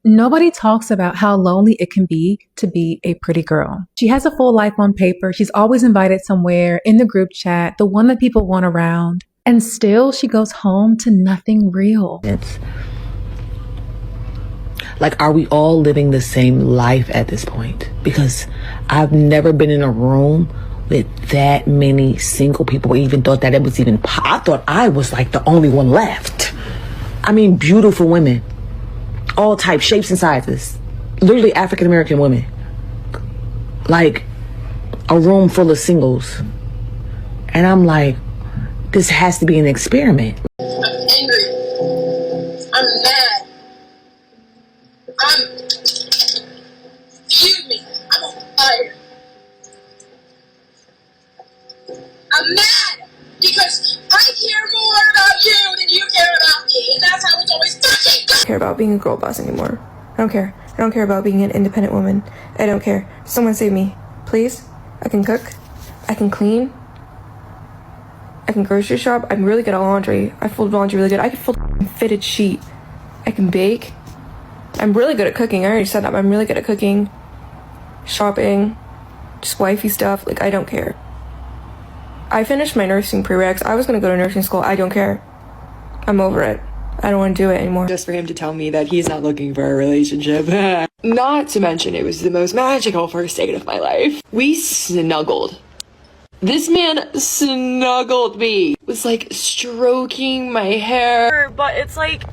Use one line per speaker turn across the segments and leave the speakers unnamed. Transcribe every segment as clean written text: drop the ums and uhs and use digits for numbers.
Nobody talks about how lonely it can be to be a pretty girl. She has a full life on paper. She's always invited somewhere in the group chat, the one that people want around. And still she goes home to nothing real.
It's like, are we all living the same life at this point? Because I've never been in a room with that many single people, or even thought that it was even, I thought I was like the only one left. I mean, beautiful women, all types, shapes and sizes, literally African-American women. Like a room full of singles. And I'm like, this has to be an experiment.
I'm angry. I'm mad. I'm fuming. I'm on fire. I'm mad because I care more about you than you care about me, and that's how it's always fucking
I don't care about being a girl boss anymore. I don't care. I don't care about being an independent woman. I don't care. Someone save me, please. I can cook. I can clean. I can grocery shop. I'm really good at laundry. I fold laundry really good. I can fold a fitted sheet. I can bake. I'm really good at cooking. I already said that, but I'm really good at cooking. Shopping. Just wifey stuff. Like, I don't care. I finished my nursing prereqs. I was gonna go to nursing school. I don't care. I'm over it. I don't want to do it anymore.
Just for him to tell me that he's not looking for a relationship. Not to mention, it was the most magical first date of my life. We snuggled. This man snuggled me. Was like stroking my hair.
But it's like,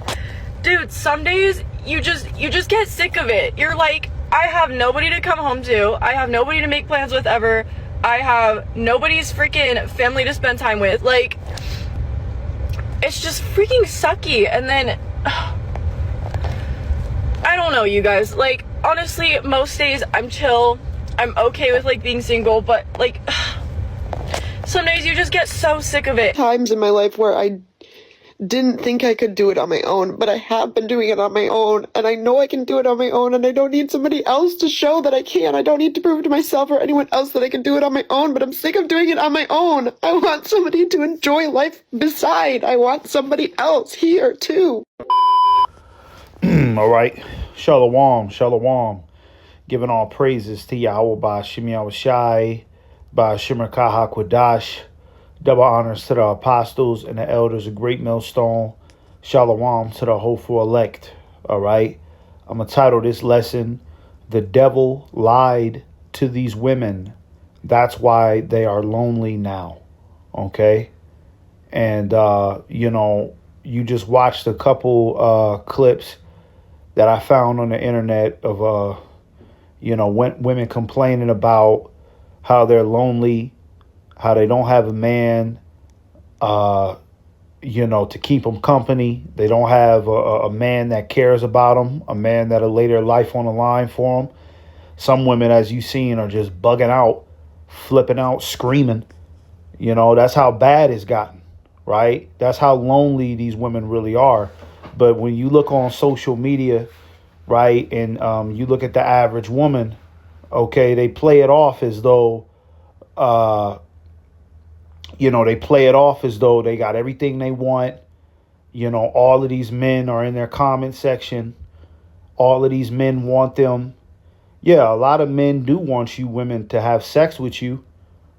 dude, some days you just get sick of it. You're like, I have nobody to come home to. I have nobody to make plans with ever. I have nobody's freaking family to spend time with. Like, it's just freaking sucky. And then, I don't know, you guys. Like, honestly, most days I'm chill. I'm okay with, like, being single. But, like, some days you just get so sick of it.
Times in my life where I didn't think I could do it on my own, but I have been doing it on my own, and I know I can do it on my own, and I don't need somebody else to show that I can. I don't need to prove to myself or anyone else that I can do it on my own, but I'm sick of doing it on my own. I want somebody to enjoy life beside. I want somebody else here, too.
All right. Shalom, shalom. Giving all praises to Yahweh by Shem Yahushai, by Shemer Kaha Kwadash. Double honors to the apostles and the elders of Great Millstone. Shalom to the hopeful elect. All right. I'm going to title this lesson, The Devil Lied to These Women. That's why they are lonely now. Okay. And, you just watched a couple clips that I found on the internet of, women complaining about how they're lonely, how they don't have a man, to keep them company. They don't have a man that cares about them, a man that'll lay their life on the line for them. Some women, as you've seen, are just bugging out, flipping out, screaming. That's how bad it's gotten, right? That's how lonely these women really are. But when you look on social media, right, and you look at the average woman, okay, they play it off as though, they play it off as though they got everything they want. All of these men are in their comment section. All of these men want them. Yeah, a lot of men do want you women to have sex with you,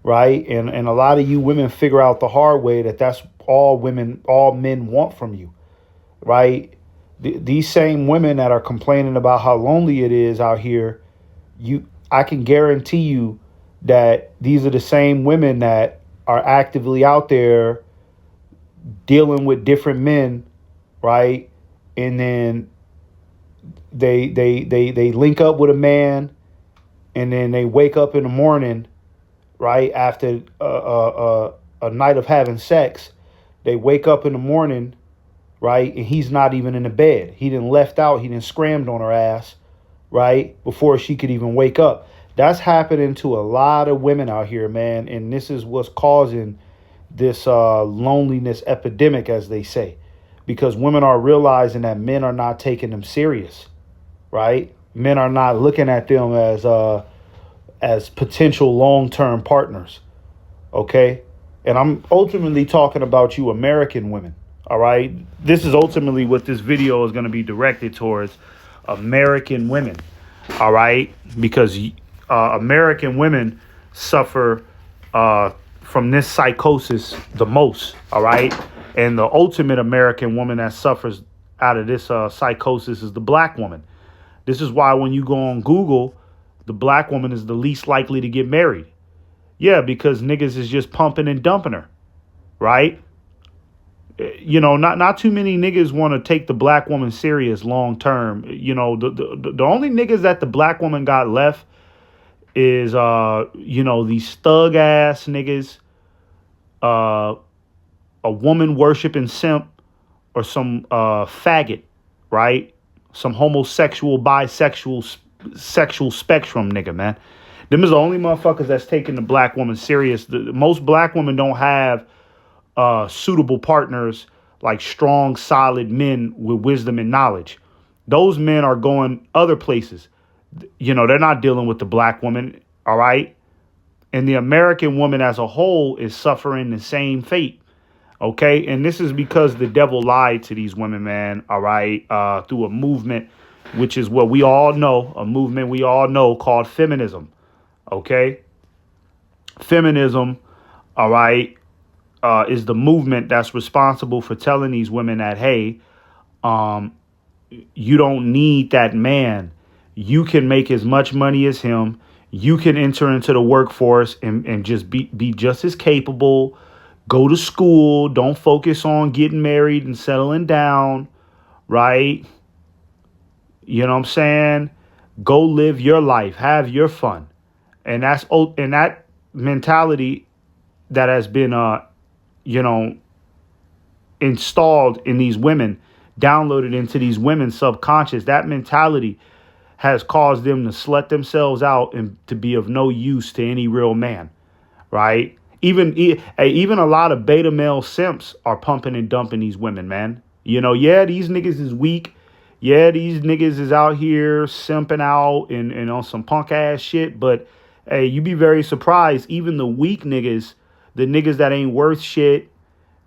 right? And a lot of you women figure out the hard way that that's all men want from you, right? These same women that are complaining about how lonely it is out here, I can guarantee you that these are the same women that are actively out there dealing with different men, right? And then they link up with a man, and then they wake up in the morning, right, after a night of having sex. They wake up in the morning, right, and he's not even in the bed. He done left out. He done scrammed on her ass, right, before she could even wake up. That's happening to a lot of women out here, man. And this is what's causing this loneliness epidemic, as they say, because women are realizing that men are not taking them serious, right? Men are not looking at them as potential long-term partners, okay? And I'm ultimately talking about you American women, all right? This is ultimately what this video is going to be directed towards. American women. All right, because American women suffer from this psychosis the most. All right, and the ultimate American woman that suffers out of this psychosis is the black woman. This is why when you go on Google, the black woman is the least likely to get married. Yeah, because niggas is just pumping and dumping her, right? You know, not too many niggas want to take the black woman serious long term. You know, the only niggas that the black woman got left is you know, these thug ass niggas, a woman worshiping simp, or some faggot, right? Some homosexual, bisexual, sexual spectrum nigga, man. Them is the only motherfuckers that's taking the black woman serious. Most black women don't have suitable partners, like strong, solid men with wisdom and knowledge. Those men are going other places. You know, they're not dealing with the black woman, all right? And the American woman as a whole is suffering the same fate, okay? And this is because the devil lied to these women, man, all right, through a movement, which is what we all know, a movement we all know called feminism, okay? Feminism, all right, is the movement that's responsible for telling these women that, hey, you don't need that man. You can make as much money as him. You can enter into the workforce and just be just as capable. Go to school. Don't focus on getting married and settling down, right? You know what I'm saying? Go live your life. Have your fun. And that mentality that has been you know, installed in these women, downloaded into these women's subconscious, that mentality has caused them to slut themselves out and to be of no use to any real man, right? Even a lot of beta male simps are pumping and dumping these women, man. You know, yeah, these niggas is weak. Yeah, these niggas is out here simping out and on some punk ass shit. But hey, you be very surprised. Even the weak niggas, the niggas that ain't worth shit,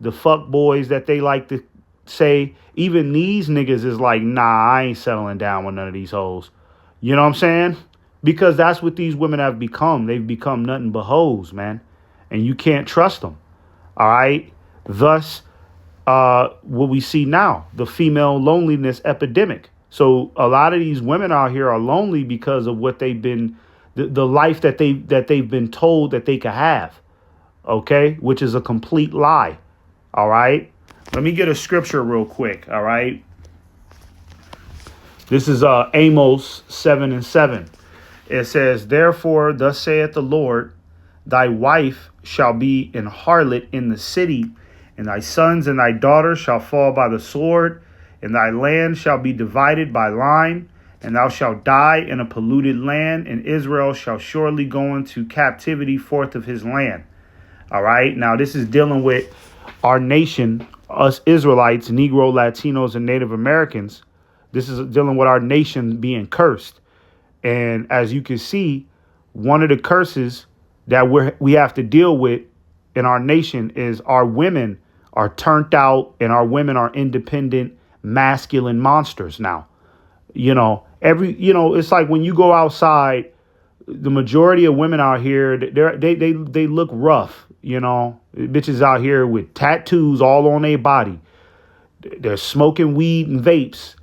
the fuck boys that they like to say, even these niggas is like, nah, I ain't settling down with none of these hoes. You know what I'm saying? Because that's what these women have become. They've become nothing but hoes, man. And you can't trust them. All right. Thus, what we see now, the female loneliness epidemic. So a lot of these women out here are lonely because of what they've been, the life that they've been told that they could have. Okay, which is a complete lie. All right. Let me get a scripture real quick. All right. This is Amos 7:7. It says, therefore, thus saith the Lord, thy wife shall be an harlot in the city, and thy sons and thy daughters shall fall by the sword, and thy land shall be divided by line, and thou shalt die in a polluted land, and Israel shall surely go into captivity forth of his land. All right. Now, this is dealing with our nation, us Israelites, Negro, Latinos, and Native Americans. This is dealing with our nation being cursed. And as you can see, one of the curses that we have to deal with in our nation is our women are turned out and our women are independent, masculine monsters now. You know, it's like when you go outside, the majority of women out here, they look rough. You know, bitches out here with tattoos all on their body. They're smoking weed and vapes,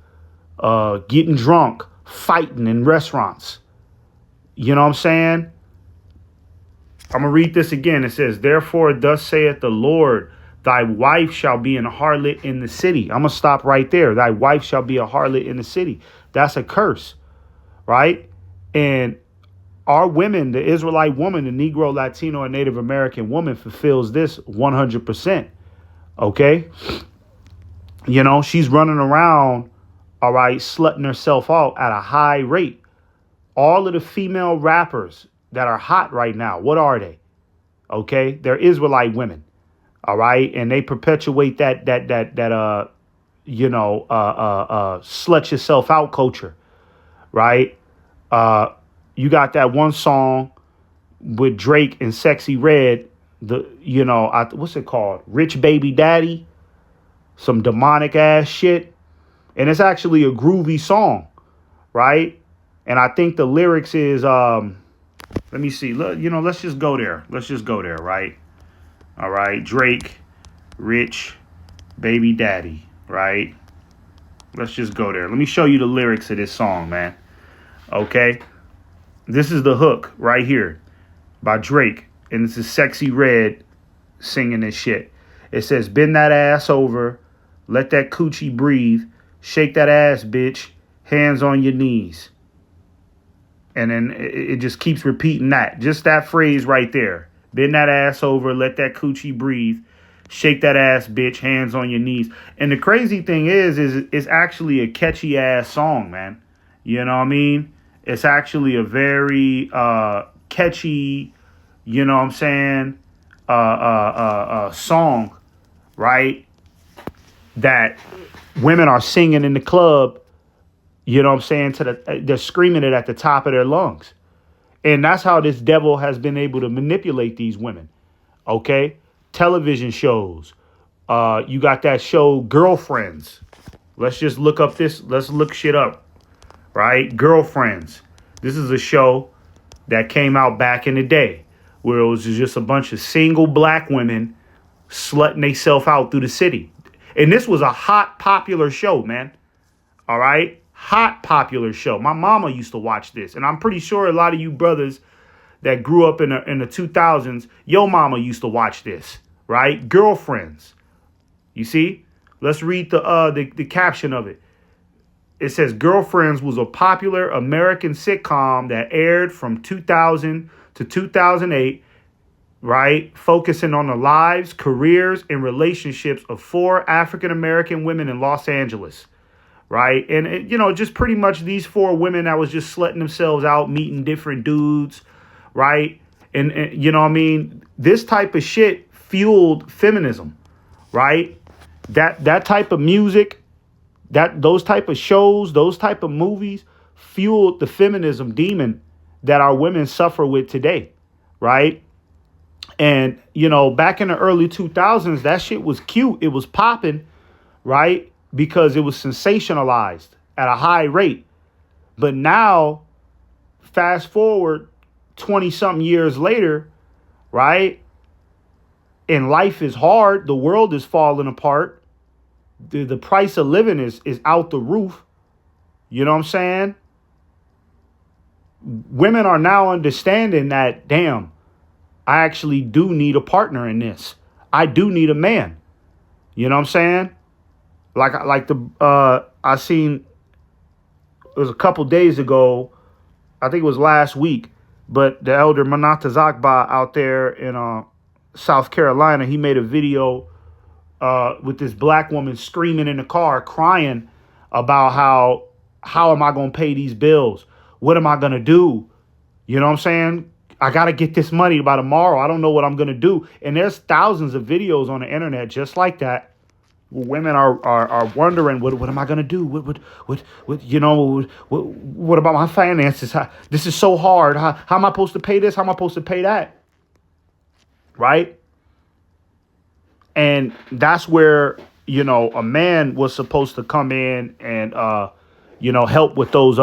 getting drunk, fighting in restaurants. You know what I'm saying? I'm going to read this again. It says, therefore, thus saith the Lord, thy wife shall be an harlot in the city. I'm going to stop right there. Thy wife shall be a harlot in the city. That's a curse, right? And our women, the Israelite woman, the Negro, Latino, and Native American woman fulfills this 100%. Okay. You know, she's running around, all right, slutting herself out at a high rate. All of the female rappers that are hot right now, what are they? Okay. They're Israelite women. All right. And they perpetuate that slut yourself out culture. Right. You got that one song with Drake and Sexy Red, what's it called? Rich Baby Daddy, some demonic ass shit. And it's actually a groovy song. right? And I think the lyrics is, let me see. Let's just go there. Let's just go there, right? All right. Drake, Rich, Baby Daddy, right? Let's just go there. Let me show you the lyrics of this song, man. Okay? This is the hook right here by Drake. And this is Sexy Red singing this shit. It says, bend that ass over, let that coochie breathe, shake that ass, bitch, hands on your knees. And then it just keeps repeating that. Just that phrase right there. Bend that ass over, let that coochie breathe, shake that ass, bitch, hands on your knees. And the crazy thing is it's actually a catchy ass song, man. You know what I mean? It's actually a very catchy, you know what I'm saying, song, right? That women are singing in the club, you know what I'm saying, they're screaming it at the top of their lungs. And that's how this devil has been able to manipulate these women. Okay? Television shows. You got that show Girlfriends. Let's just look up let's look shit up. Right? Girlfriends. This is a show that came out back in the day where it was just a bunch of single black women slutting themselves out through the city. And this was a hot, popular show, man. All right? Hot, popular show. My mama used to watch this. And I'm pretty sure a lot of you brothers that grew up in the 2000s, your mama used to watch this, right? Girlfriends. You see? Let's read the caption of it. It says, Girlfriends was a popular American sitcom that aired from 2000 to 2008, right? Focusing on the lives, careers, and relationships of 4 African-American women in Los Angeles. Right. And, just pretty much these 4 women that was just slutting themselves out, meeting different dudes. Right. And you know what I mean? This type of shit fueled feminism. Right. That type of music, those type of shows, those type of movies fueled the feminism demon that our women suffer with today. Right. And, back in the early 2000s, that shit was cute. It was popping. Right. Because it was sensationalized at a high rate. But now, fast forward 20-something years later, right? And life is hard. The world is falling apart. The price of living is out the roof. You know what I'm saying? Women are now understanding that, damn, I actually do need a partner in this. I do need a man. You know what I'm saying? I seen, it was a couple days ago, I think it was last week, but the elder Manata Zakba out there in South Carolina, he made a video with this black woman screaming in the car, crying about how am I going to pay these bills? What am I going to do? You know what I'm saying? I got to get this money by tomorrow. I don't know what I'm going to do. And there's thousands of videos on the internet just like that. Women are wondering, what am I going to do? What about my finances? This is so hard. How am I supposed to pay this? How am I supposed to pay that? Right? And that's where, a man was supposed to come in and, help with those,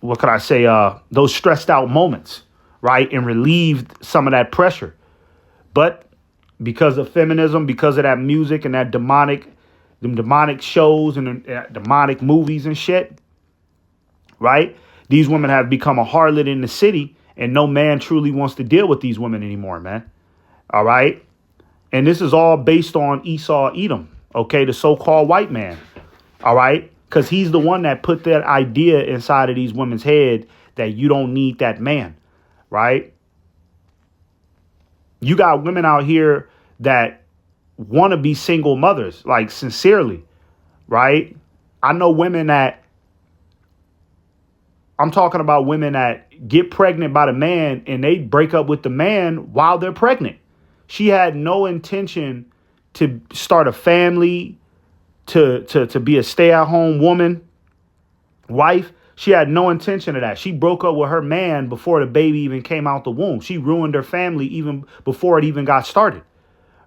what could I say? Those stressed out moments, right? And relieve some of that pressure. But because of feminism, because of that music and that demonic shows and demonic movies and shit, right? These women have become a harlot in the city, and no man truly wants to deal with these women anymore, man. All right? And this is all based on Esau Edom, okay? The so-called white man, all right? Because he's the one that put that idea inside of these women's head that you don't need that man, right? You got women out here that want to be single mothers, like sincerely, right? I know women that, I'm talking about women that get pregnant by the man and they break up with the man while they're pregnant. She had no intention to start a family, to be a stay-at-home woman, wife. She had no intention of that. She broke up with her man before the baby even came out the womb. She ruined her family even before it even got started.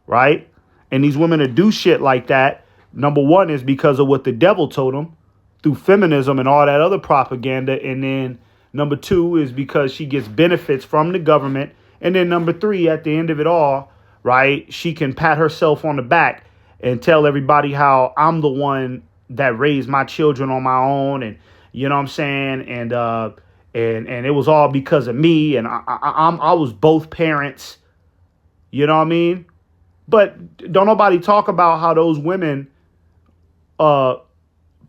Right? And these women that do shit like that Number one is because of what the devil told him through feminism and all that other propaganda. And then number two is because she gets benefits from the government. And then number three, at the end of it all, right, she can pat herself on the back and tell everybody how I'm the one that raised my children on my own. And you know what I'm saying? And it was all because of me. And I was both parents. You know what I mean? But don't nobody talk about how those women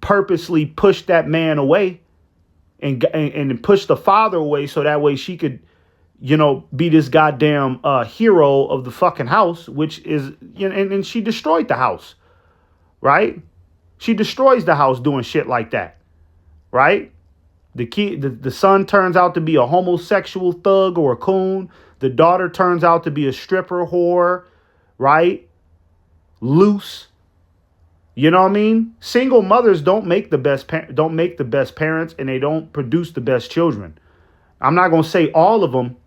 purposely pushed that man away and pushed the father away so that way she could, you know, be this goddamn hero of the fucking house, which is, you know, and she destroyed the house, right? She destroys the house doing shit like that, right? The son turns out to be a homosexual thug or a coon. The daughter turns out to be a stripper whore, right? Loose. You know what I mean? Single mothers don't make the best parents, and they don't produce the best children. I'm not going to say all of them,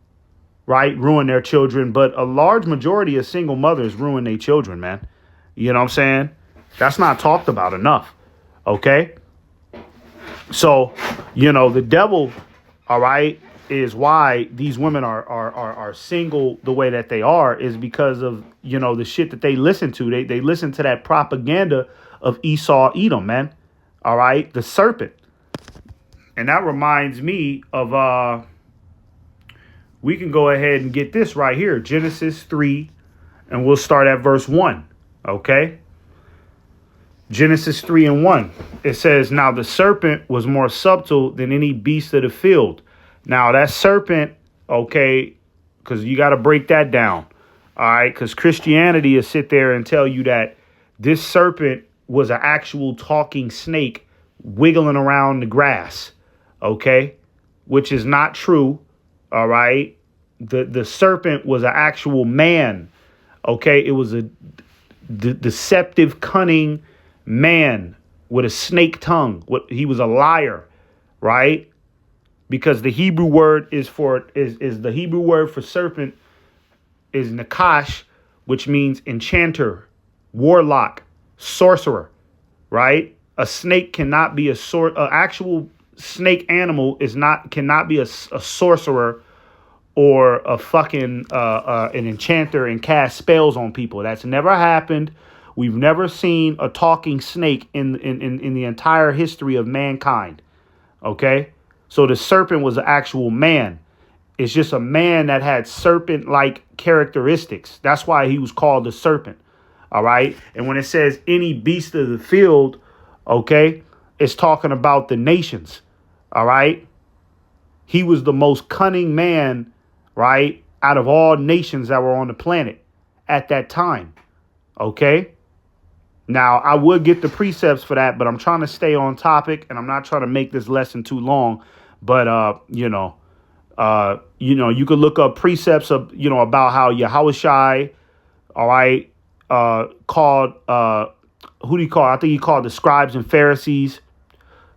right, ruin their children, but a large majority of single mothers ruin their children, man. You know what I'm saying? That's not talked about enough. Okay? So, you know, the devil, all right, is why these women are single the way that they are, is because of, you know, the shit that they listen to. They listen to that propaganda of Esau Edom, man. All right, the serpent. And that reminds me of we can go ahead and get this right here, Genesis 3, and we'll start at verse 1. Okay? Genesis 3:1. It says, "Now the serpent was more subtle than any beast of the field." Now that serpent, okay, because you got to break that down. All right, because Christianity is sit there and tell you that this serpent was an actual talking snake wiggling around the grass. Okay, which is not true. All right, the serpent was an actual man. Okay, it was a deceptive, cunning man with a snake tongue. He was a liar, right? Because the Hebrew word is the Hebrew word for serpent is nakash, which means enchanter, warlock, sorcerer, right? A snake cannot be an actual snake animal cannot be a sorcerer or a fucking an enchanter and cast spells on people. That's never happened. We've never seen a talking snake in the entire history of mankind. Okay? So the serpent was an actual man. It's just a man that had serpent-like characteristics. That's why he was called the serpent. All right? And when it says any beast of the field, okay, it's talking about the nations. All right? He was the most cunning man, right, out of all nations that were on the planet at that time. Okay? Now, I would get the precepts for that, but I'm trying to stay on topic, and I'm not trying to make this lesson too long. But, you could look up precepts of, about how Yahushai, all right, called, who do you call? I think he called the scribes and Pharisees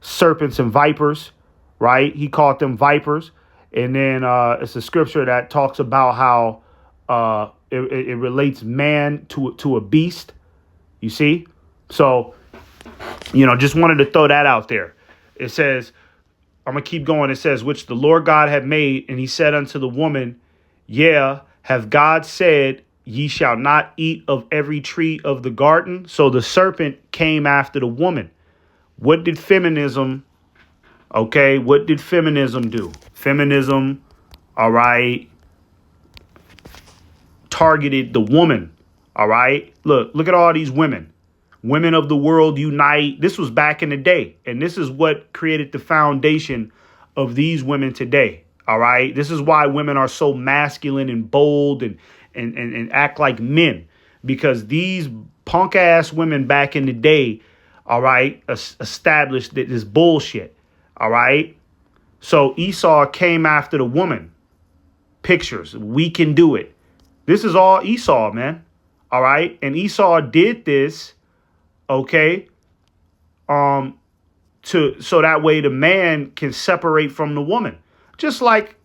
serpents and vipers, right? He called them vipers. And then it's a scripture that talks about how it relates man to a beast. You see? So, just wanted to throw that out there. It says, I'm going to keep going. It says, which the Lord God had made, and he said unto the woman, yeah, have God said, ye shall not eat of every tree of the garden? So the serpent came after the woman. What did feminism do? Feminism, all right, targeted the woman. All right. Look at all these women. Women of the world unite. This was back in the day. And this is what created the foundation of these women today. All right. This is why women are so masculine and bold and act like men, because these punk ass women back in the day, all right, established this bullshit. All right. So Esau came after the woman. Pictures. We can do it. This is all Esau, man. All right. And Esau did this, OK, so that way the man can separate from the woman, just like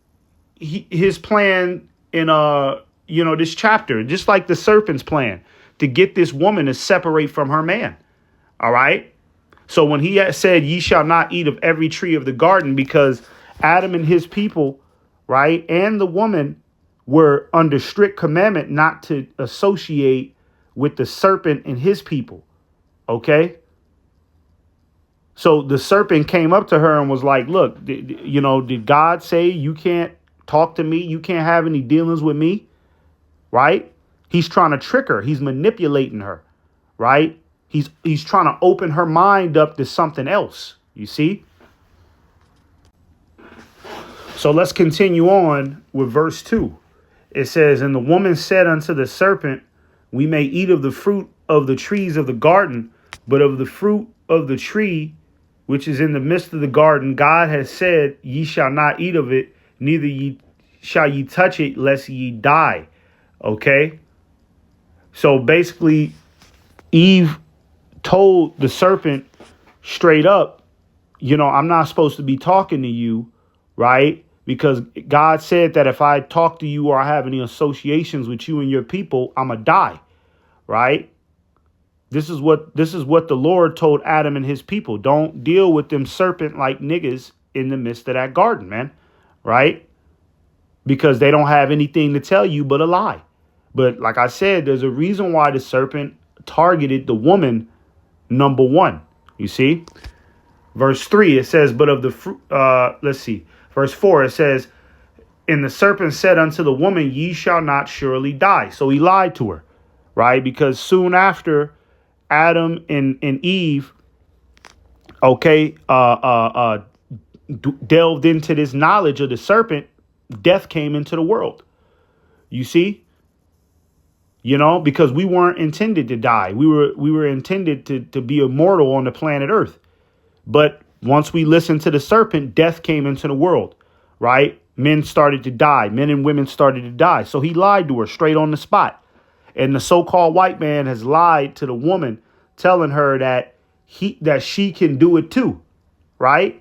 his plan in, this chapter, just like the serpent's plan to get this woman to separate from her man. All right. So when he had said, ye shall not eat of every tree of the garden, because Adam and his people, right, and the woman were under strict commandment not to associate with the serpent and his people. OK. So the serpent came up to her and was like, look, did God say you can't talk to me? You can't have any dealings with me. Right. He's trying to trick her. He's manipulating her. Right. He's trying to open her mind up to something else. You see. So let's continue on with verse 2. It says, and the woman said unto the serpent, we may eat of the fruit of the trees of the garden, but of the fruit of the tree which is in the midst of the garden, God has said, ye shall not eat of it, neither shall ye touch it, lest ye die. Okay. So basically, Eve told the serpent straight up, I'm not supposed to be talking to you, right? Because God said that if I talk to you or I have any associations with you and your people, I'm gonna die, right? This is what the Lord told Adam and his people. Don't deal with them serpent like niggas in the midst of that garden, man, right? Because they don't have anything to tell you but a lie. But like I said, there's a reason why the serpent targeted the woman, number one. You see, verse 3, it says, but of the fruit, let's see, verse 4, it says, and the serpent said unto the woman, ye shall not surely die. So he lied to her, right? Because soon after Adam and Eve, okay, delved into this knowledge of the serpent, death came into the world. You see? Because we weren't intended to die. We were intended to be immortal on the planet Earth. But once we listened to the serpent, death came into the world, right? Men started to die. Men and women started to die. So he lied to her straight on the spot. And the so-called white man has lied to the woman, telling her that she can do it too, right?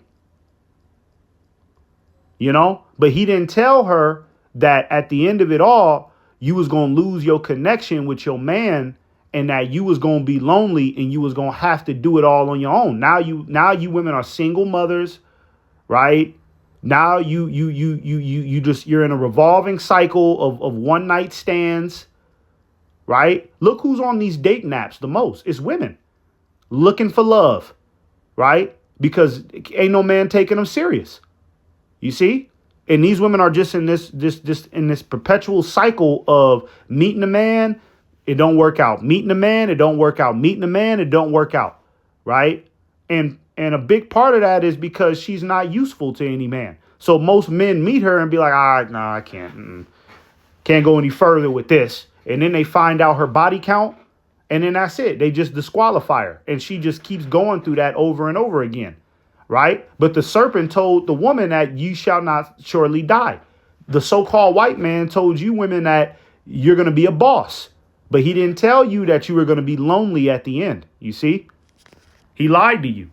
But he didn't tell her that at the end of it all, you was going to lose your connection with your man, and that you was going to be lonely and you was going to have to do it all on your own. Now you women are single mothers, right? Now you're in a revolving cycle of one night stands, right? Look who's on these dating apps the most. It's women looking for love, right? Because ain't no man taking them serious. You see? And these women are just in this perpetual cycle of meeting a man, it don't work out. Meeting a man, it don't work out. Meeting a man, it don't work out. Right? And a big part of that is because she's not useful to any man. So most men meet her and be like, all right, no, I can't. Can't go any further with this. And then they find out her body count. And then that's it. They just disqualify her. And she just keeps going through that over and over again. Right. But the serpent told the woman that you shall not surely die. The so-called white man told you women that you're going to be a boss. But he didn't tell you that you were going to be lonely at the end. You see, he lied to you.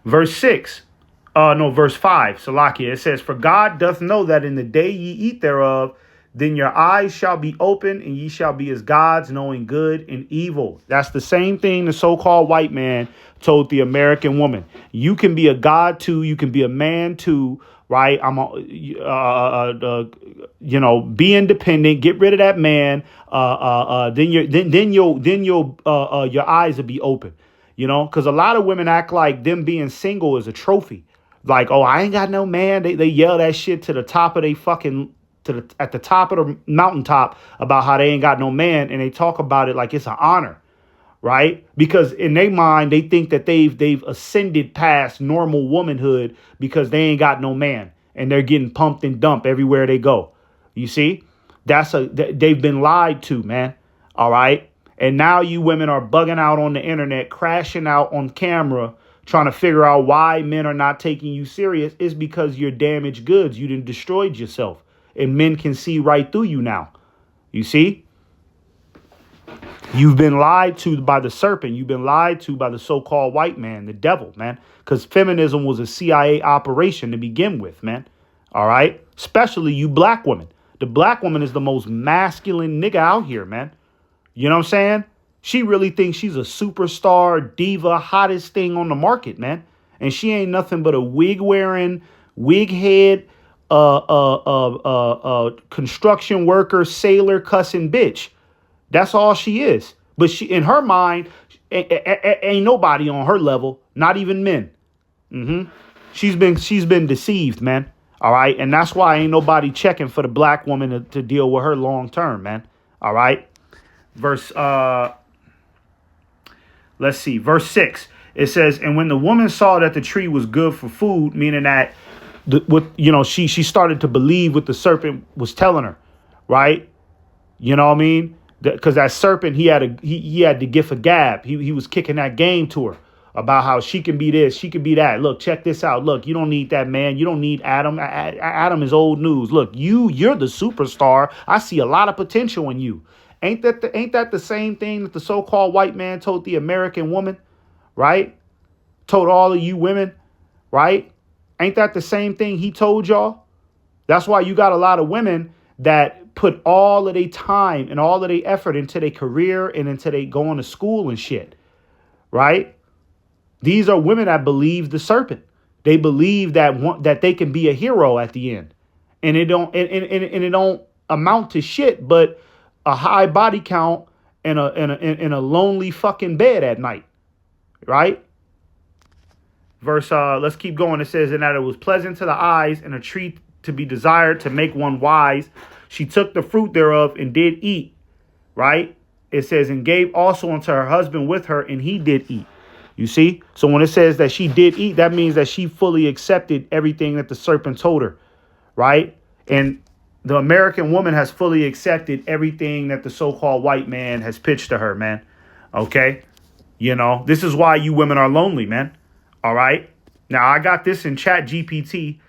Verse 5. Salakia, it says, for God doth know that in the day ye eat thereof, then your eyes shall be open and ye shall be as gods, knowing good and evil. That's the same thing the so-called white man told the American woman. You can be a god too. You can be a man too. Right. Be independent. Get rid of that man. Then your eyes will be open. Because a lot of women act like them being single is a trophy. Like, oh, I ain't got no man. They yell that shit to the top of they fucking at the top of the mountaintop about how they ain't got no man. And they talk about it like it's an honor. Right. Because in their mind, they think that they've ascended past normal womanhood because they ain't got no man and they're getting pumped and dumped everywhere they go. You see, they've been lied to, man. All right. And now you women are bugging out on the internet, crashing out on camera, trying to figure out why men are not taking you serious. It's because you're damaged goods. You done destroyed yourself and men can see right through you now. You see. You've been lied to by the serpent. You've been lied to by the so-called white man, the devil, man, because feminism was a CIA operation to begin with, man. All right. Especially you black women. The black woman is the most masculine nigga out here, man. You know what I'm saying? She really thinks she's a superstar, diva, hottest thing on the market, man. And she ain't nothing but a wig wearing, wig head, construction worker, sailor cussing bitch. That's all she is. But she, in her mind, ain't nobody on her level, not even men. She's been deceived, man. All right. And that's why ain't nobody checking for the black woman to deal with her long term, man. All right. Let's see, verse 6. It says, and when the woman saw that the tree was good for food, meaning that she started to believe what the serpent was telling her, right? You know what I mean? Because that serpent, he had the gift of gab. He was kicking that game to her about how she can be this, she can be that. Look, check this out. Look, you don't need that man. You don't need Adam. Adam is old news. Look, you're the superstar. I see a lot of potential in you. Ain't that the same thing that the so-called white man told the American woman, right? Told all of you women, right? Ain't that the same thing he told y'all? That's why you got a lot of women that put all of their time and all of their effort into their career and into they going to school and shit, right? These are women that believe the serpent. They believe that they can be a hero at the end, and it don't amount to shit, but a high body count and a lonely fucking bed at night, right? Let's keep going. It says, and that it was pleasant to the eyes and a treat to be desired to make one wise. She took the fruit thereof and did eat, right? It says, and gave also unto her husband with her, and he did eat. You see? So when it says that she did eat, that means that she fully accepted everything that the serpent told her, right? And the American woman has fully accepted everything that the so-called white man has pitched to her, man. Okay? This is why you women are lonely, man. All right? Now, I got this in Chat GPT.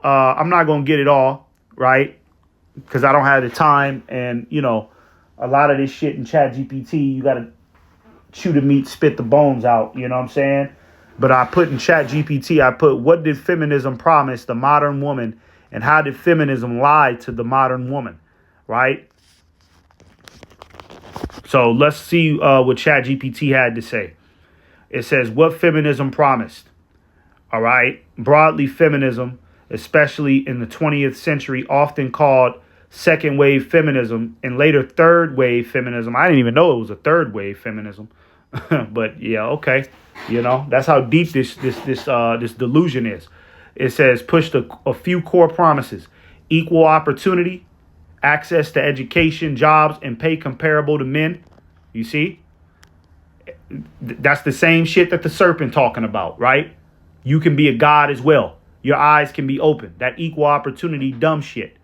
I'm not going to get it all, right? Because I don't have the time. And, a lot of this shit in Chat GPT, you got to chew the meat, spit the bones out. You know what I'm saying? But I put in Chat GPT, what did feminism promise the modern woman? And how did feminism lie to the modern woman, right? So let's see what ChatGPT had to say. It says, what feminism promised, all right? Broadly, feminism, especially in the 20th century, often called second wave feminism and later third wave feminism. I didn't even know it was a third wave feminism. But yeah, okay. That's how deep this delusion is. It says pushed a few core promises: equal opportunity, access to education, jobs, and pay comparable to men. You see? That's the same shit that the serpent talking about, right? You can be a god as well. Your eyes can be open. That equal opportunity dumb shit.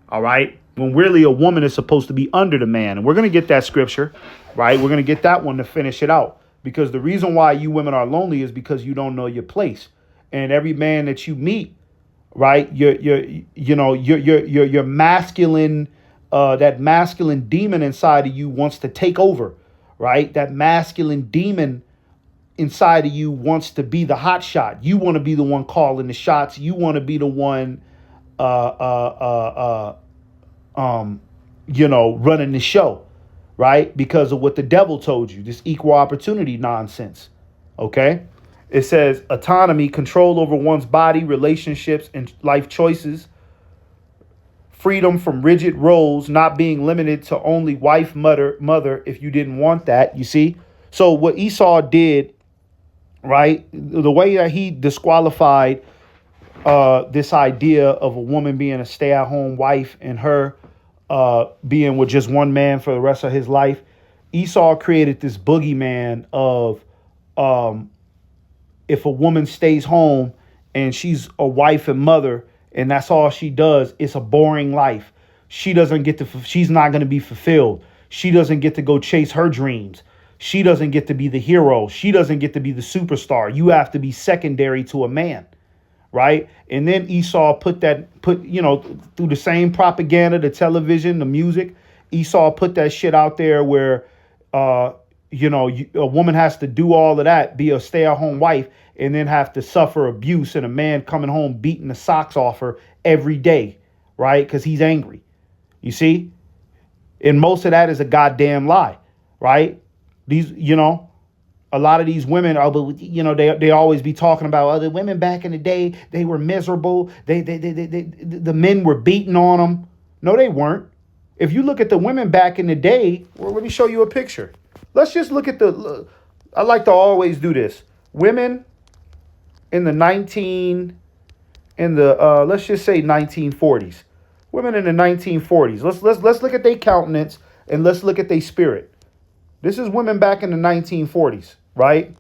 All right? When really a woman is supposed to be under the man. And we're going to get that scripture, right? We're going to get that one to finish it out. Because the reason why you women are lonely is because you don't know your place. And every man that you meet, right, your masculine, that masculine demon inside of you wants to take over, right? That masculine demon inside of you wants to be the hot shot. You want to be the one calling the shots. You want to be the one, running the show, right? Because of what the devil told you, this equal opportunity nonsense. Okay. It says autonomy, control over one's body, relationships, and life choices. Freedom from rigid roles, not being limited to only wife, mother, if you didn't want that, you see? So what Esau did, right, the way that he disqualified this idea of a woman being a stay-at-home wife and her being with just one man for the rest of his life, Esau created this boogeyman of if a woman stays home and she's a wife and mother and that's all she does, it's a boring life. She's not going to be fulfilled. She doesn't get to go chase her dreams. She doesn't get to be the hero. She doesn't get to be the superstar. You have to be secondary to a man, right? And then Esau put through the same propaganda, the television, the music, Esau put that shit out there where, a woman has to do all of that, be a stay-at-home wife, and then have to suffer abuse and a man coming home beating the socks off her every day, right? Because he's angry. You see? And most of that is a goddamn lie, right? These, a lot of these women are, they always be talking about other women back in the day. They were miserable. The men were beating on them. No, they weren't. If you look at the women back in the day, well, let me show you a picture. Let's just look at I like to always do this. Women in the let's just say 1940s. Women in the 1940s. Let's look at their countenance and let's look at their spirit. This is women back in the 1940s, right?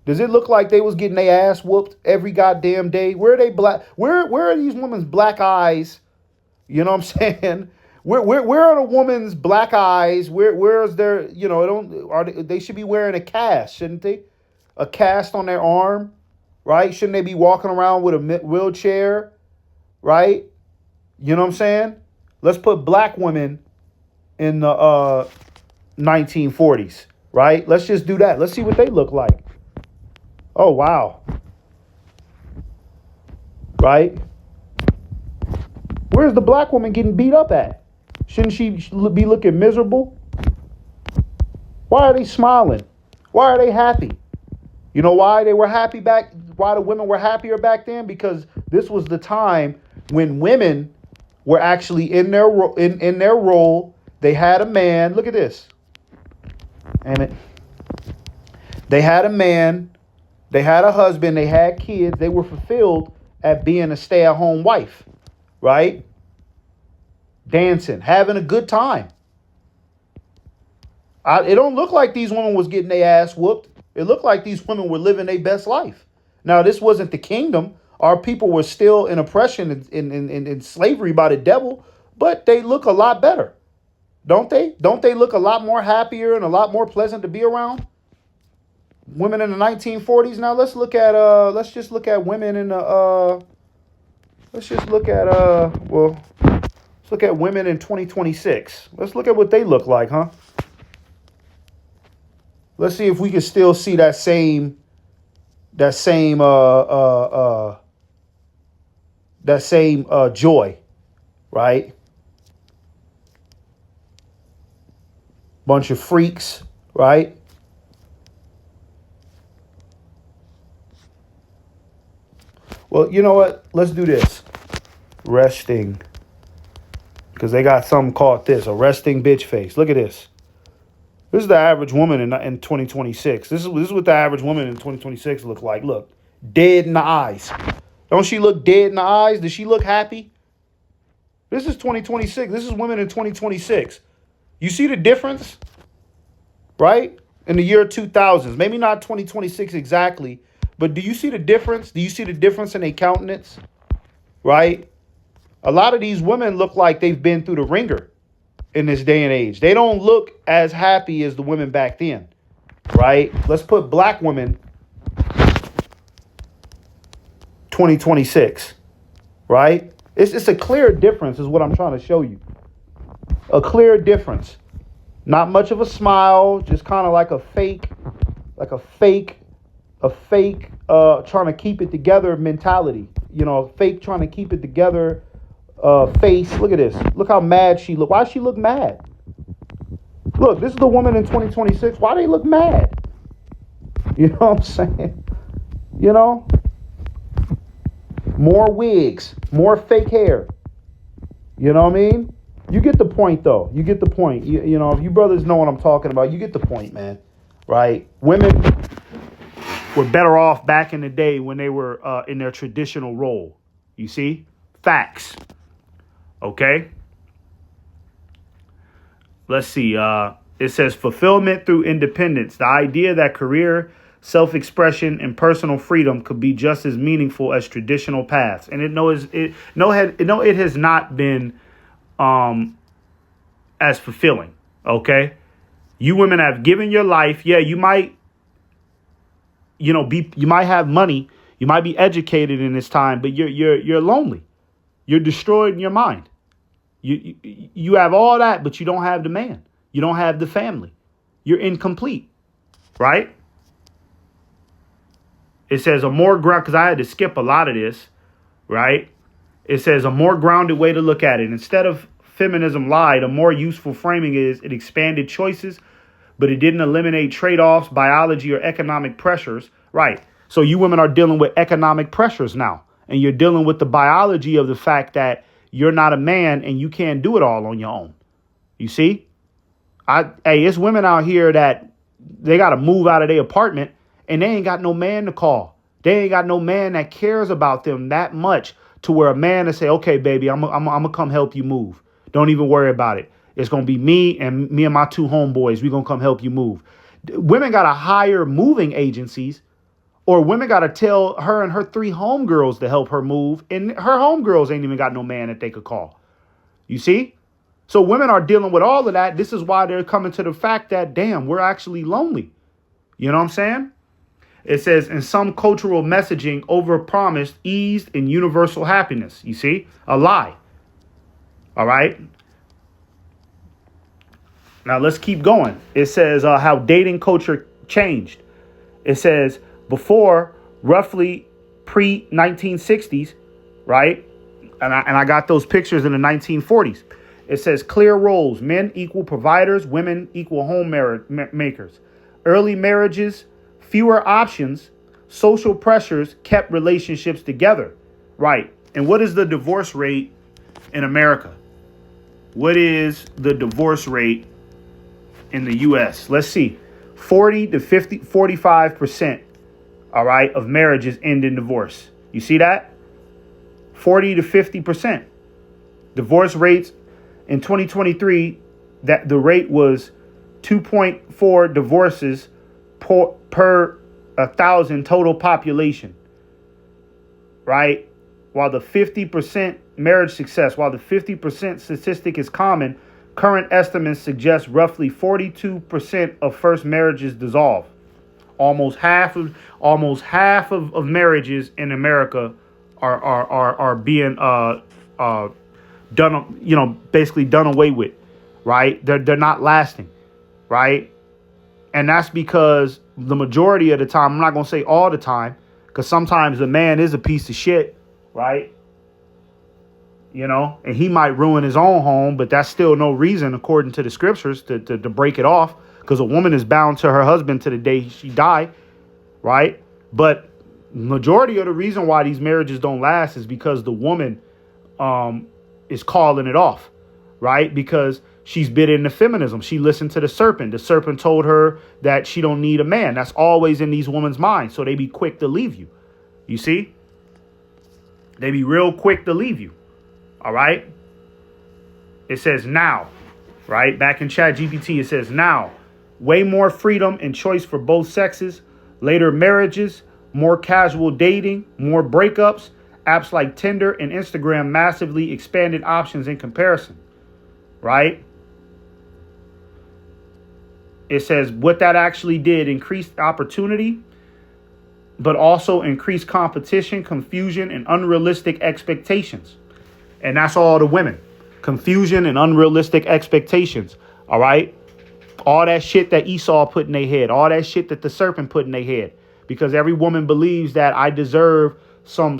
Does it look like they was getting their ass whooped every goddamn day? Where are they black? Where are these women's black eyes? You know what I'm saying? Where are the woman's black eyes? Where is their, they should be wearing a cast, shouldn't they? A cast on their arm, right? Shouldn't they be walking around with a wheelchair, right? You know what I'm saying? Let's put black women in the 1940s, right? Let's just do that. Let's see what they look like. Oh, wow. Right? Where's the black woman getting beat up at? Shouldn't she be looking miserable? Why are they smiling? Why are they happy? You know why they were happy why the women were happier back then? Because this was the time when women were actually in their role. They had a man. Look at this. Damn it. They had a man. They had a husband. They had kids. They were fulfilled at being a stay-at-home wife, right? Dancing, having a good time. It don't look like these women was getting their ass whooped. It looked like these women were living their best life. Now, this wasn't the kingdom. Our people were still in oppression and in slavery by the devil, but they look a lot better. Don't they? Don't they look a lot more happier and a lot more pleasant to be around? Women in the 1940s. Now let's just look at women in the let's look at women in 2026. Let's look at what they look like, huh? Let's see if we can still see that same joy, right? Bunch of freaks, right? Well, you know what? Let's do this. Resting. Because they got something called this, a resting bitch face. Look at this. This is the average woman in 2026. This is what the average woman in 2026 look like. Look, dead in the eyes. Don't she look dead in the eyes? Does she look happy? This is 2026. This is women in 2026. You see the difference, right? In the year 2000s, maybe not 2026 exactly, but do you see the difference? Do you see the difference in their countenance, right? A lot of these women look like they've been through the ringer in this day and age. They don't look as happy as the women back then, right? Let's put black women 2026, right? It's a clear difference is what I'm trying to show you. A clear difference. Not much of a smile, just kind of like a fake trying to keep it together mentality. Fake trying to keep it together face. Look at this. Look how mad she look. Why she look mad? Look, this is the woman in 2026. Why they look mad? You know what I'm saying? More wigs, more fake hair. You know what I mean? You get the point, though. You get the point. You know, if you brothers know what I'm talking about, you get the point, man. Right? Women were better off back in the day when they were in their traditional role. You see? Facts. Okay? Let's see. It says fulfillment through independence. The idea that career, self-expression, and personal freedom could be just as meaningful as traditional paths. And it has not been as fulfilling. Okay? You women have given your life. Yeah, you might, you might have money. You might be educated in this time, but you're lonely. You're destroyed in your mind. You have all that, but you don't have the man. You don't have the family. You're incomplete, right? It says a more ground, because I had to skip a lot of this, right? It says a more grounded way to look at it. Instead of feminism lied, a more useful framing is it expanded choices but it didn't eliminate trade-offs, biology, or economic pressures. Right. So you women are dealing with economic pressures now, and you're dealing with the biology of the fact that you're not a man and you can't do it all on your own. You see? It's women out here that they got to move out of their apartment and they ain't got no man to call. They ain't got no man that cares about them that much to where a man to say, okay, baby, I'm gonna come help you move. Don't even worry about it. It's going to be me and my two homeboys. We're going to come help you move. Women got to hire moving agencies, or women got to tell her and her 3 homegirls to help her move. And her homegirls ain't even got no man that they could call. You see? So women are dealing with all of that. This is why they're coming to the fact that, damn, we're actually lonely. You know what I'm saying? It says, in some cultural messaging, overpromised ease and universal happiness. You see? A lie. All right. Now let's keep going. It says how dating culture changed. It says before, roughly pre-1960s, right? And I got those pictures in the 1940s. It says clear roles. Men equal providers, women equal home makers. Early marriages, fewer options, social pressures kept relationships together. Right. And what is the divorce rate in America? What is the divorce rate in the U.S.? Let's see. 40 to 45%, all right, of marriages end in divorce. You see that? 40 to 50%. Divorce rates in 2023, that the rate was 2.4 divorces per 1,000 total population, right? While the 50% marriage success, while the 50% statistic is common, current estimates suggest roughly 42% of first marriages dissolve. Almost half of marriages in America are being done, basically done away with, right? They're not lasting, right? And that's because the majority of the time, I'm not going to say all the time, because sometimes the man is a piece of shit, right? And he might ruin his own home, but that's still no reason, according to the scriptures, to break it off, because a woman is bound to her husband to the day she die, right? But majority of the reason why these marriages don't last is because the woman is calling it off, right? Because she's bit into feminism. She listened to the serpent. The serpent told her that she don't need a man. That's always in these women's minds. So they be quick to leave you. You see? They be real quick to leave you. All right. It says now, right? Back in ChatGPT, it says now. Way more freedom and choice for both sexes. Later marriages, more casual dating, more breakups. Apps like Tinder and Instagram massively expanded options in comparison, right? It says what that actually did increased opportunity, but also increased competition, confusion, and unrealistic expectations. And that's all the women. Confusion and unrealistic expectations. All right. All that shit that Esau put in their head. All that shit that the serpent put in their head. Because every woman believes that I deserve some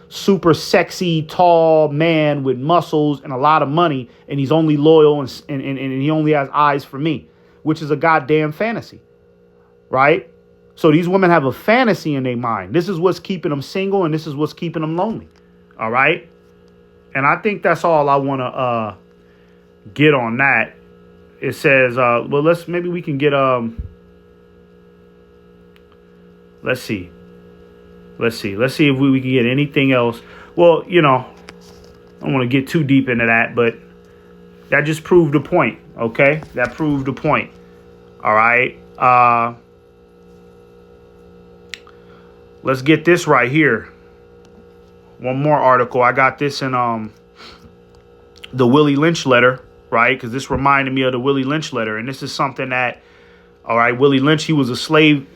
super sexy, tall man with muscles and a lot of money. And he's only loyal and he only has eyes for me, which is a goddamn fantasy. Right. So these women have a fantasy in their mind. This is what's keeping them single, and this is what's keeping them lonely. All right. And I think that's all I want to get on that. It says, maybe we can get, let's see if we can get anything else. Well, I don't want to get too deep into that, but that just proved the point. Okay. That proved the point. All right. Let's get this right here. One more article. I got this in the Willie Lynch letter, right? Because this reminded me of the Willie Lynch letter. And this is something that, all right, Willie Lynch, he was a slave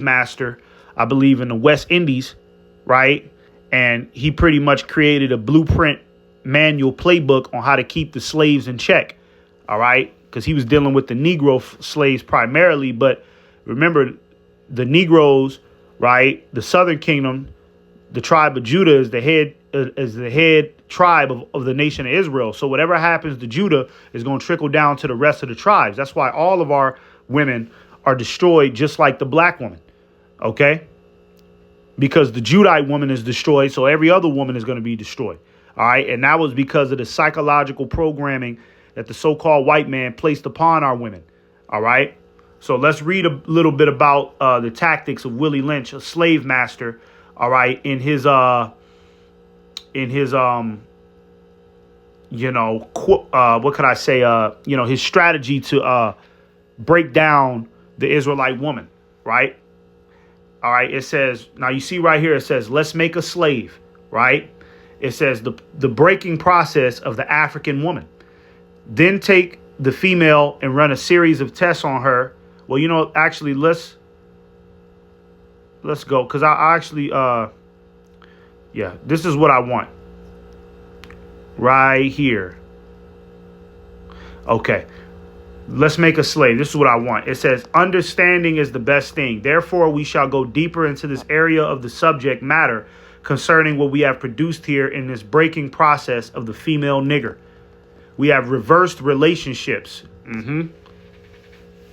master, I believe, in the West Indies, right? And he pretty much created a blueprint manual playbook on how to keep the slaves in check, all right? Because he was dealing with the Negro slaves primarily. But remember, the Negroes, right, the Southern Kingdom, the tribe of Judah is the head tribe of the nation of Israel. So whatever happens to Judah is going to trickle down to the rest of the tribes. That's why all of our women are destroyed, just like the black woman. OK, because the Judite woman is destroyed. So every other woman is going to be destroyed. All right. And that was because of the psychological programming that the so-called white man placed upon our women. All right. So let's read a little bit about the tactics of Willie Lynch, a slave master. All right. In his what could I say? His strategy to break down the Israelite woman. Right. All right. It says, now you see right here, it says, let's make a slave. Right. It says the breaking process of the African woman. Then take the female and run a series of tests on her. Well, actually, let's go, because I actually, this is what I want right here. Okay, let's make a slave. This is what I want. It says, understanding is the best thing. Therefore, we shall go deeper into this area of the subject matter concerning what we have produced here in this breaking process of the female nigger. We have reversed relationships.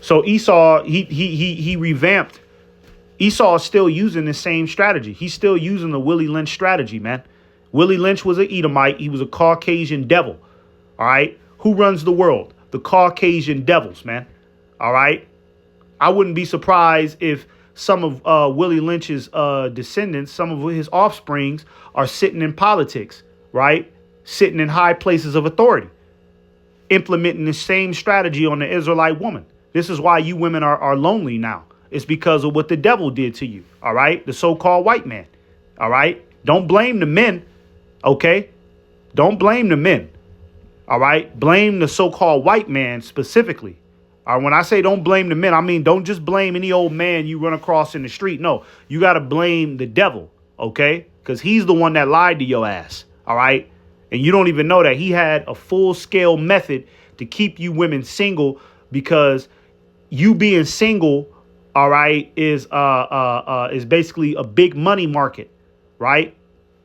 So Esau, he revamped. Esau is still using the same strategy. He's still using the Willie Lynch strategy, man. Willie Lynch was an Edomite. He was a Caucasian devil. All right. Who runs the world? The Caucasian devils, man. All right. I wouldn't be surprised if some of Willie Lynch's descendants, some of his offsprings are sitting in politics, right? Sitting in high places of authority, implementing the same strategy on the Israelite woman. This is why you women are lonely now. It's because of what the devil did to you. All right. The so-called white man. All right. Don't blame the men. OK, don't blame the men. All right. Blame the so-called white man specifically. When I say don't blame the men, I mean, don't just blame any old man you run across in the street. No, you got to blame the devil. OK, because he's the one that lied to your ass. All right. And you don't even know that he had a full scale method to keep you women single, because you being single, all right, is basically a big money market, right?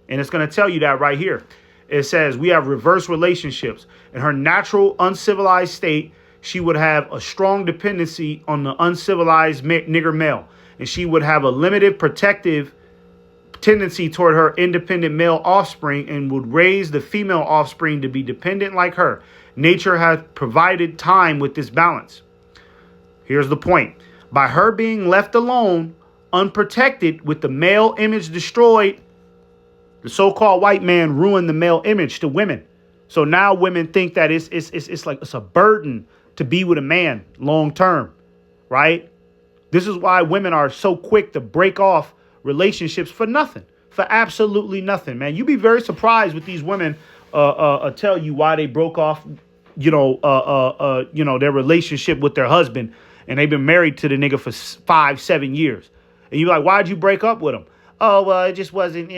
And it's going to tell you that right here. It says we have reverse relationships. In her natural uncivilized state, she would have a strong dependency on the uncivilized nigger male, and she would have a limited protective tendency toward her independent male offspring and would raise the female offspring to be dependent like her. Nature has provided time with this balance. Here's the point. By her being left alone, unprotected, with the male image destroyed, the so-called white man ruined the male image to women. So now women think that it's like it's a burden to be with a man long term, right? This is why women are so quick to break off relationships for nothing, for absolutely nothing, man. You'd be very surprised what these women tell you why they broke off, their relationship with their husband. And they've been married to the nigga for 5-7 years. And you're like, why'd you break up with him? Oh, well, it just wasn't,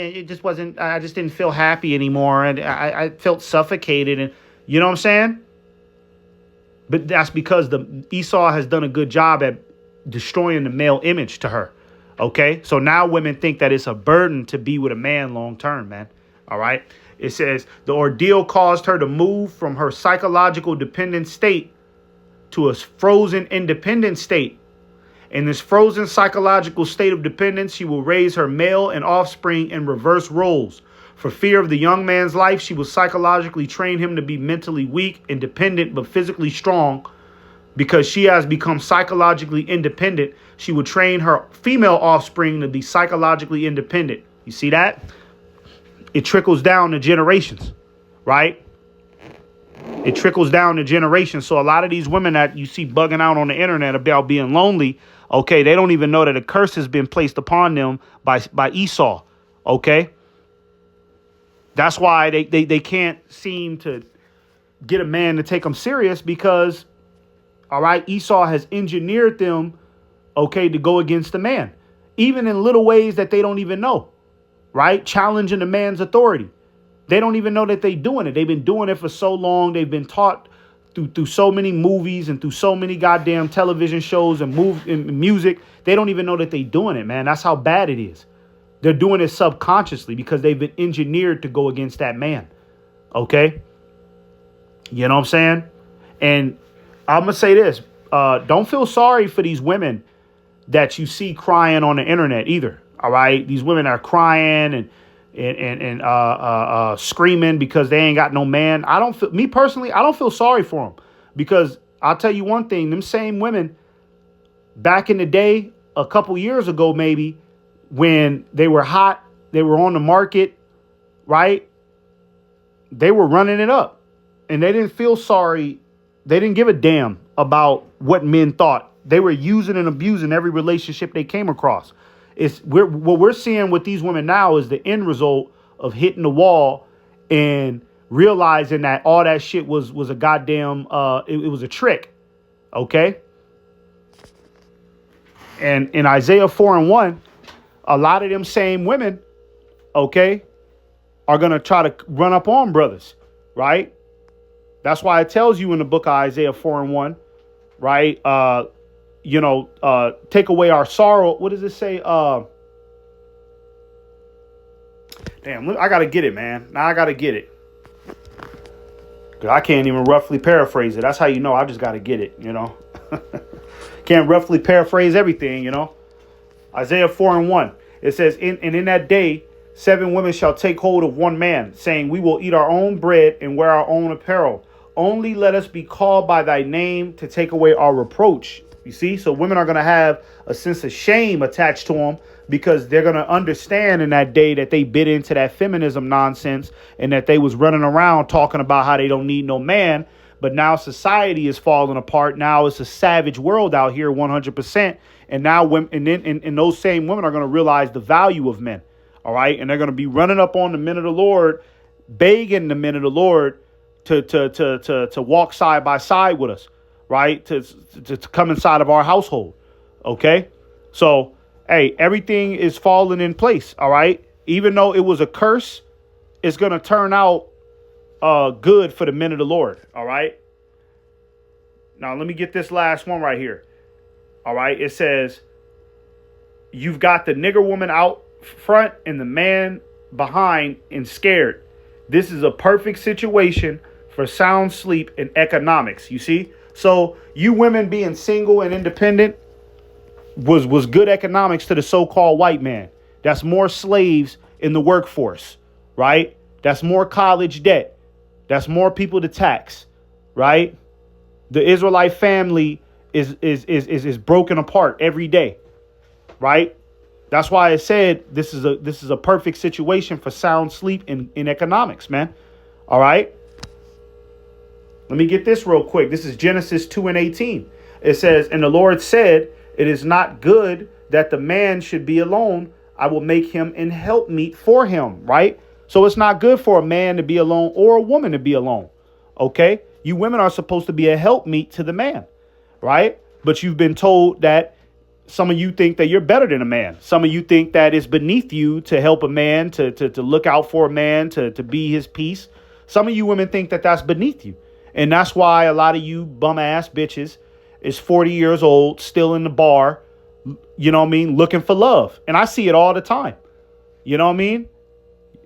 I just didn't feel happy anymore. And I felt suffocated. And you know what I'm saying? But that's because the Esau has done a good job at destroying the male image to her. OK, so now women think that it's a burden to be with a man long term, man. All right. It says the ordeal caused her to move from her psychological dependent state to a frozen independent state. In this frozen psychological state of dependence, she will raise her male and offspring in reverse roles. For fear of the young man's life, she will psychologically train him to be mentally weak and dependent, but physically strong. Because she has become psychologically independent, she will train her female offspring to be psychologically independent. You see that? It trickles down to generations, right? It trickles down to generations. So a lot of these women that you see bugging out on the internet about being lonely, okay, they don't even know that a curse has been placed upon them by Esau, okay? That's why they can't seem to get a man to take them serious, because, all right, Esau has engineered them, okay, to go against the man, even in little ways that they don't even know, right? Challenging the man's authority. They don't even know that they're doing it. They've been doing it for so long. They've been taught through so many movies and through so many goddamn television shows and music. They don't even know that they're doing it, man. That's how bad it is. They're doing it subconsciously because they've been engineered to go against that man. Okay. You know what I'm saying? And I'm going to say this. Don't feel sorry for these women that you see crying on the internet either. All right. These women are crying and screaming because they ain't got no man. Me personally, I don't feel sorry for them, because I'll tell you one thing. Them same women back in the day, a couple years ago, maybe, when they were hot, they were on the market, right? They were running it up, and they didn't feel sorry. They didn't give a damn about what men thought. They were using and abusing every relationship they came across. What we're seeing with these women now is the end result of hitting the wall and realizing that all that shit was a goddamn, it was a trick. Okay. And in Isaiah 4:1, a lot of them same women, okay, are going to try to run up on brothers, right? That's why it tells you in the book of Isaiah 4:1, right? Take away our sorrow. What does it say? Damn, I got to get it, man. Now I got to get it. Because I can't even roughly paraphrase it. That's how you know I just got to get it, you know. Can't roughly paraphrase everything, you know. Isaiah 4:1. It says, in that day, 7 women shall take hold of one man, saying, we will eat our own bread and wear our own apparel. Only let us be called by thy name to take away our reproach. You see, so women are going to have a sense of shame attached to them, because they're going to understand in that day that they bit into that feminism nonsense and that they was running around talking about how they don't need no man. But now society is falling apart. Now it's a savage world out here, 100%. And now women, and those same women are going to realize the value of men. All right. And they're going to be running up on the men of the Lord, begging the men of the Lord to walk side by side with us. Right. To come inside of our household. OK, so, hey, everything is falling in place. All right. Even though it was a curse, it's going to turn out good for the men of the Lord. All right. Now, let me get this last one right here. All right. It says you've got the nigger woman out front and the man behind and scared. This is a perfect situation for sound sleep and economics. You see? So you women being single and independent was good economics to the so-called white man. That's more slaves in the workforce, right? That's more college debt. That's more people to tax, right? The Israelite family is broken apart every day, right? That's why I said this is a perfect situation for sound sleep in economics, man. All right. Let me get this real quick. This is Genesis 2:18. It says, and the Lord said, it is not good that the man should be alone. I will make him an helpmeet for him. Right. So it's not good for a man to be alone or a woman to be alone. OK, you women are supposed to be a helpmeet to the man. Right. But you've been told that some of you think that you're better than a man. Some of you think that it's beneath you to help a man, to look out for a man, to be his peace. Some of you women think that that's beneath you. And that's why a lot of you bum ass bitches is 40 years old, still in the bar, you know what I mean, looking for love. And I see it all the time. You know what I mean?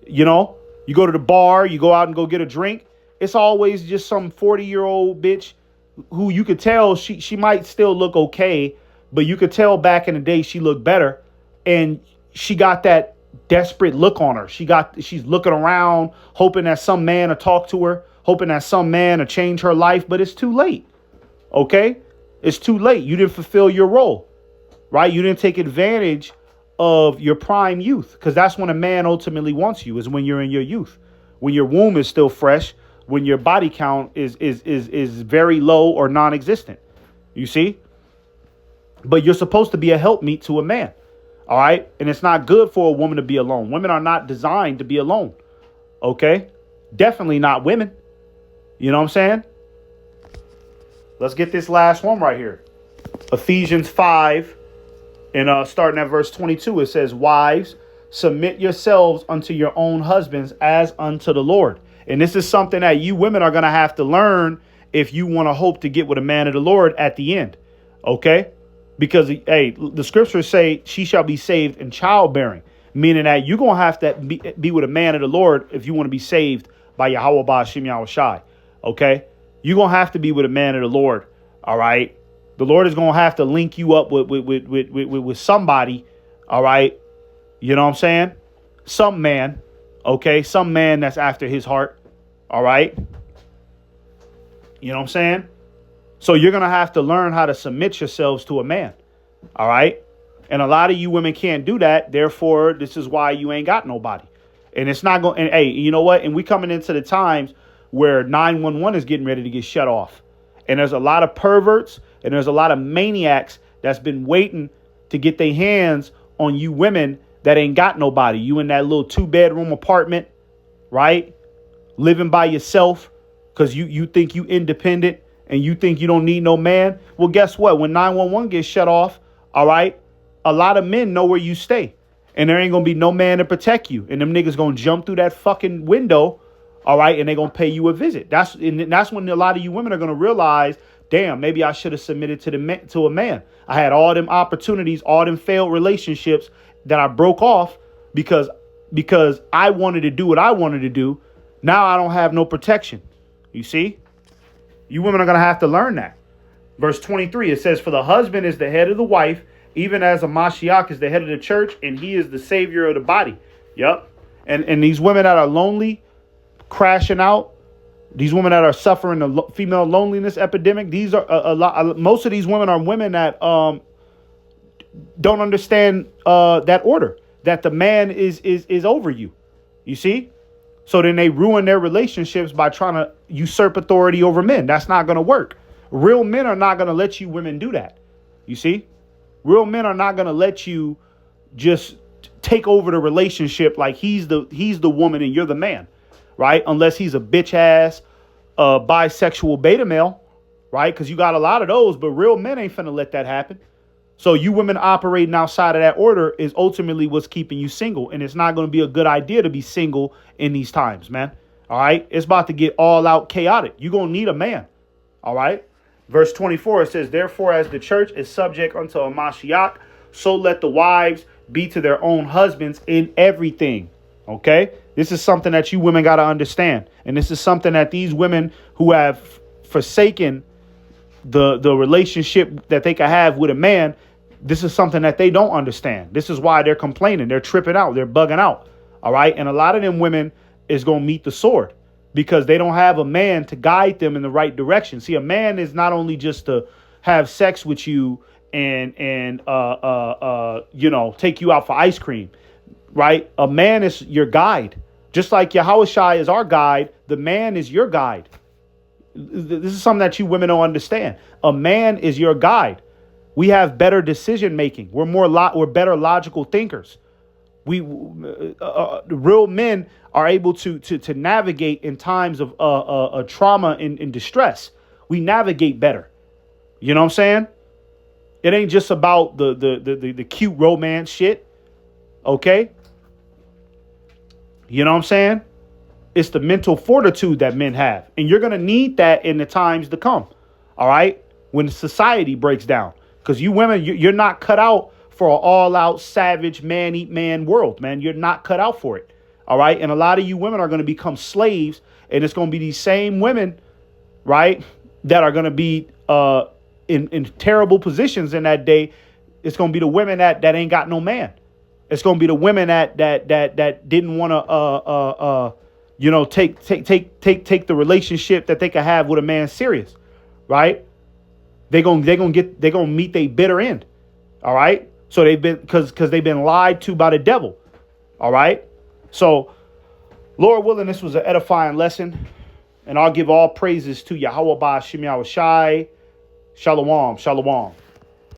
You know, you go to the bar, you go out and go get a drink. It's always just some 40-year-old bitch who you could tell she might still look okay, but you could tell back in the day she looked better. And she got that desperate look on her. She's looking around, hoping that some man will talk to her, hoping that some man will change her life, but it's too late. Okay? It's too late. You didn't fulfill your role, right? You didn't take advantage of your prime youth, because that's when a man ultimately wants you, is when you're in your youth, when your womb is still fresh, when your body count is very low or non-existent. You see? But you're supposed to be a helpmeet to a man. All right. And it's not good for a woman to be alone. Women are not designed to be alone. OK, definitely not women. You know what I'm saying? Let's get this last one right here. Ephesians 5 and starting at verse 22. It says, wives, submit yourselves unto your own husbands as unto the Lord. And this is something that you women are going to have to learn if you want to hope to get with a man of the Lord at the end. OK, because, hey, the scriptures say she shall be saved in childbearing. meaning that you're going to have to be with a man of the Lord if you want to be saved by Yahweh Ba'Shem Yahushai. Okay? You're going to have to be with a man of the Lord. All right? The Lord is going to have to link you up with somebody. All right? You know what I'm saying? Some man. Okay? Some man that's after his heart. All right? You know what I'm saying? So you're going to have to learn how to submit yourselves to a man. All right? And a lot of you women can't do that. Therefore, this is why you ain't got nobody. And it's not going. And hey, you know what? And we coming into the times where 911 is getting ready to get shut off. And there's a lot of perverts and there's a lot of maniacs that's been waiting to get their hands on you women that ain't got nobody. You in that little 2-bedroom apartment, right? Living by yourself because you think you independent and you think you don't need no man. Well, guess what? When 911 gets shut off, all right, a lot of men know where you stay. And there ain't going to be no man to protect you. And them niggas going to jump through that fucking window, all right, and they going to pay you a visit. That's when a lot of you women are going to realize, damn, maybe I should have submitted to a man. I had all them opportunities, all them failed relationships that I broke off because I wanted to do what I wanted to do. Now I don't have no protection. You see? You women are going to have to learn that. Verse 23, it says, for the husband is the head of the wife, even as a Mashiach is the head of the church, and he is the savior of the body. Yep. And these women that are lonely, crashing out, these women that are suffering the female loneliness epidemic, these are a lot. Most of these women are women that don't understand that order, that the man is over you. You see? So then they ruin their relationships by trying to usurp authority over men. That's not going to work. Real men are not going to let you women do that. You see? Real men are not going to let you just take over the relationship like he's the woman and you're the man, right? Unless he's a bitch ass bisexual beta male, right? Because you got a lot of those, but real men ain't finna let that happen. So you women operating outside of that order is ultimately what's keeping you single. And it's not going to be a good idea to be single in these times, man. All right. It's about to get all out chaotic. You're going to need a man. All right. Verse 24, it says, therefore, as the church is subject unto a Mashiach, so let the wives be to their own husbands in everything. OK, this is something that you women got to understand. And this is something that these women who have forsaken the relationship that they can have with a man. This is something that they don't understand. This is why they're complaining. They're tripping out. They're bugging out. All right. And a lot of them women is going to meet the sword because they don't have a man to guide them in the right direction. See, a man is not only just to have sex with you and take you out for ice cream. Right. A man is your guide. Just like Yahushua is our guide. The man is your guide. This is something that you women don't understand. A man is your guide. We have better decision making. We're better logical thinkers. Real men are able to navigate in times of trauma and distress. We navigate better. You know what I'm saying? It ain't just about the cute romance shit. Okay? You know what I'm saying? It's the mental fortitude that men have. And you're going to need that in the times to come. All right? When society breaks down. Because you women, you're not cut out for an all-out savage man-eat-man world, man. You're not cut out for it. All right? And a lot of you women are going to become slaves. And it's going to be these same women, right, that are going to be in terrible positions in that day. It's going to be the women that ain't got no man. It's going to be the women that didn't want to take the relationship that they could have with a man serious, right? They're gonna meet their bitter end. All right. So they've been because they've been lied to by the devil. All right. So Lord willing, this was an edifying lesson, and I'll give all praises to Yahweh Ba'Shem Yahushai. Shalom. Shalom.